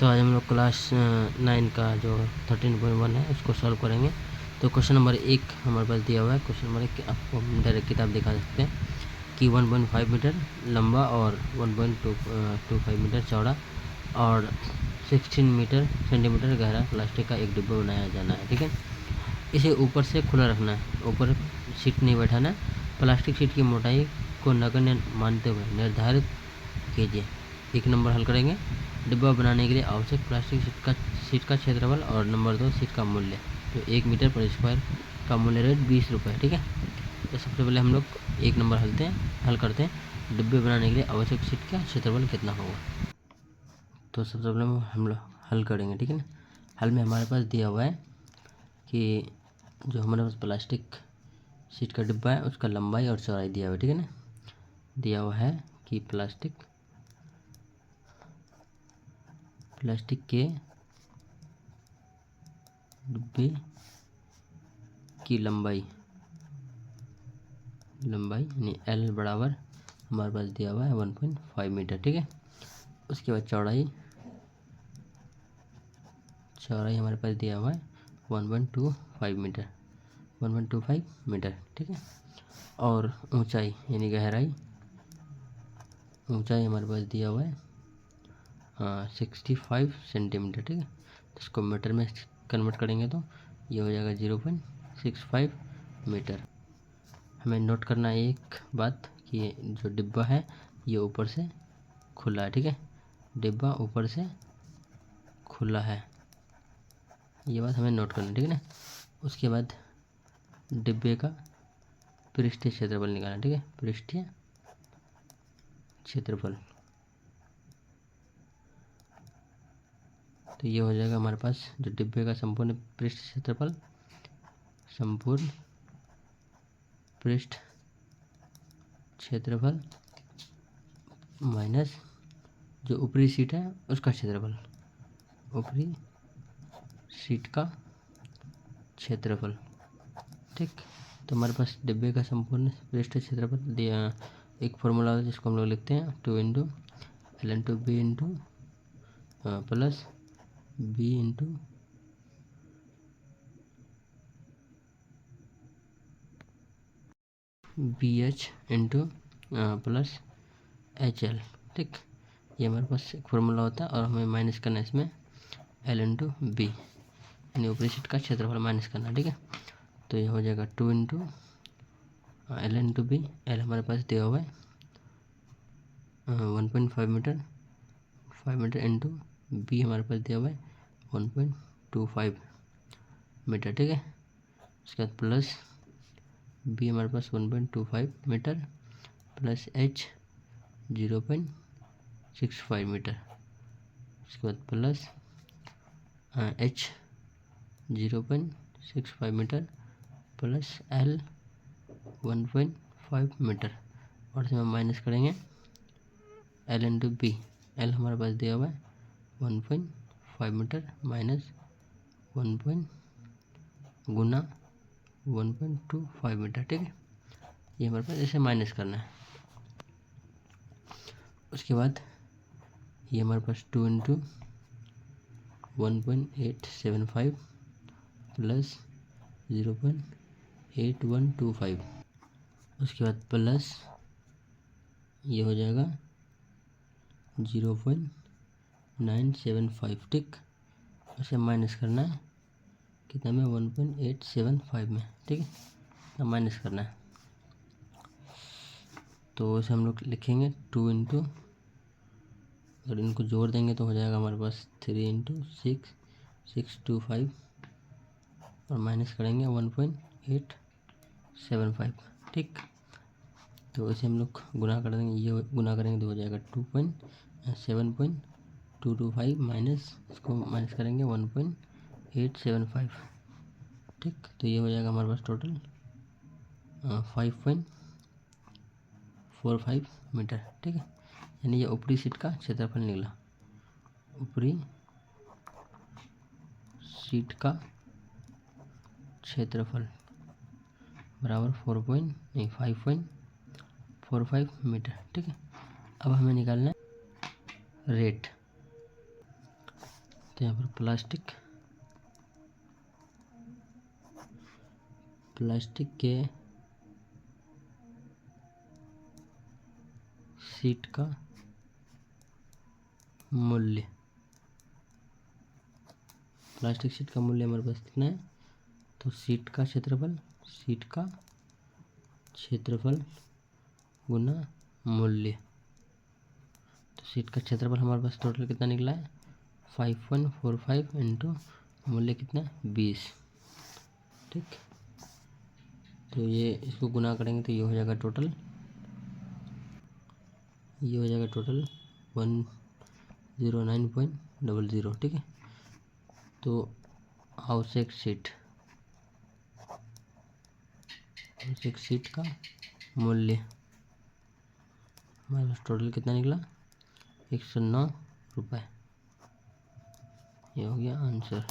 तो आज हम लोग क्लास 9 का जो 13.1 है उसको सॉल्व करेंगे। तो क्वेश्चन नंबर 1 हमारे पास दिया हुआ है। क्वेश्चन नंबर 1 आपको हम डायरेक्ट किताब दिखा सकते हैं कि 1.5 मीटर लंबा और 1.25 मीटर चौड़ा और 16 सेंटीमीटर गहरा प्लास्टिक का एक डिब्बा बनाया जाना है। ठीक है, इसे ऊपर से खुला रखना है, ऊपर सीट नहीं बैठाना है। प्लास्टिक सीट की मोटाई को नगण्य मानते हुए निर्धारित कीजिए। 1 नंबर हल करेंगे। डिब्बा बनाने के लिए आवश्यक प्लास्टिक सीट का क्षेत्रफल और नंबर 2 सीट का मूल्य। तो 1 मीटर पर स्क्वायर का मूल्य रेट 20 रुपये। ठीक है, तो सबसे पहले हम लोग 1 नंबर हल करते हैं। डिब्बे बनाने के लिए आवश्यक सीट का क्षेत्रफल कितना होगा। तो सबसे पहले हम लोग हल करेंगे। ठीक है ना, हल में हमारे पास दिया हुआ है कि जो हमारे पास प्लास्टिक सीट का डिब्बा है उसका लंबाई और चौड़ाई दिया हुआ है। ठीक है ना, दिया हुआ है कि प्लास्टिक के डिब्बे की लंबाई यानी L बराबर हमारे पास दिया हुआ है 1.5 मीटर। ठीक है, उसके बाद चौड़ाई हमारे पास दिया हुआ है 1.25 मीटर 1.25 मीटर। ठीक है, और ऊंचाई यानी गहराई हमारे पास दिया हुआ है 65 सेंटीमीटर। ठीक है, तो इसको मीटर में कन्वर्ट करेंगे तो ये हो जाएगा 0.65 मीटर। हमें नोट करना है एक बात कि जो डिब्बा है ये ऊपर से खुला है। ठीक है, डिब्बा ऊपर से खुला है, ये बात हमें नोट करना है। ठीक है ना, उसके बाद डिब्बे का पृष्ठीय क्षेत्रफल निकालना। ठीक है, पृष्ठीय क्षेत्रफल तो ये हो जाएगा हमारे पास जो डिब्बे का संपूर्ण पृष्ठ क्षेत्रफल माइनस जो ऊपरी सीट है उसका क्षेत्रफल, ऊपरी सीट का क्षेत्रफल। ठीक, तो हमारे पास डिब्बे का संपूर्ण पृष्ठ क्षेत्रफल दिया। एक फॉर्मूला है जिसको हम लोग लिखते हैं 2 into L into B into plus B into B H into plus H L. ठीक, ये हमारे पास एक फॉर्मूला होता है और हमें माइनस करना है इसमें एल इंटू बी यानी ऊपरी सीट का क्षेत्रफल माइनस करना। ठीक है, तो ये हो जाएगा 2 into L into B. L हमारे पास दिया हुआ है 1.5 मीटर 5 मीटर इंटू बी हमारे पास दिया हुआ है 1.25 मीटर। ठीक है, उसके बाद प्लस बी हमारे पास 1.25 मीटर प्लस एच 0.65 मीटर। उसके बाद plus H 0.65 metre plus L 1.5 metre और इसमें माइनस करेंगे एल इंटू बी। एल हमारे पास दिया हुआ है 1.5 मीटर माइनस 1 गुना 1.25 मीटर। ठीक है, ये हमारे पास ऐसे माइनस करना है। उसके बाद ये हमारे पास 2 इंटू 1.875 प्लस 0.8125। उसके बाद प्लस ये हो जाएगा 0.975। ठीक, उसे माइनस करना है कितना में 1.875 में। ठीक है, तो माइनस करना है तो उसे हम लोग लिखेंगे 2 इंटू, अगर इनको जोड़ देंगे तो हो जाएगा हमारे पास 3 इंटू 625 और माइनस करेंगे 1.875। ठीक, तो इसे हम लोग गुना कर देंगे, ये गुना करेंगे तो हो जाएगा 7.225 माइनस इसको माइनस करेंगे 1.875। ठीक, तो ये हो जाएगा हमारे पास टोटल 5.45 मीटर। ठीक है, यानी ये ऊपरी सीट का क्षेत्रफल निकला। ऊपरी सीट का क्षेत्रफल बराबर 5.45 मीटर। ठीक है, अब हमें निकालना है रेट। तो यहाँ पर प्लास्टिक के शीट का मूल्य, प्लास्टिक शीट का मूल्य हमारे पास कितना है, तो शीट का क्षेत्रफल गुना मूल्य। तो शीट का क्षेत्रफल हमारे पास टोटल कितना निकला है 5145 इंटू मूल्य कितना 20। ठीक, तो ये इसको गुना करेंगे तो ये हो जाएगा टोटल 109.00। ठीक है, तो आवश्यक सीट का मूल्य हमारे पास टोटल कितना निकला 109 रुपये। ये हो गया आंसर।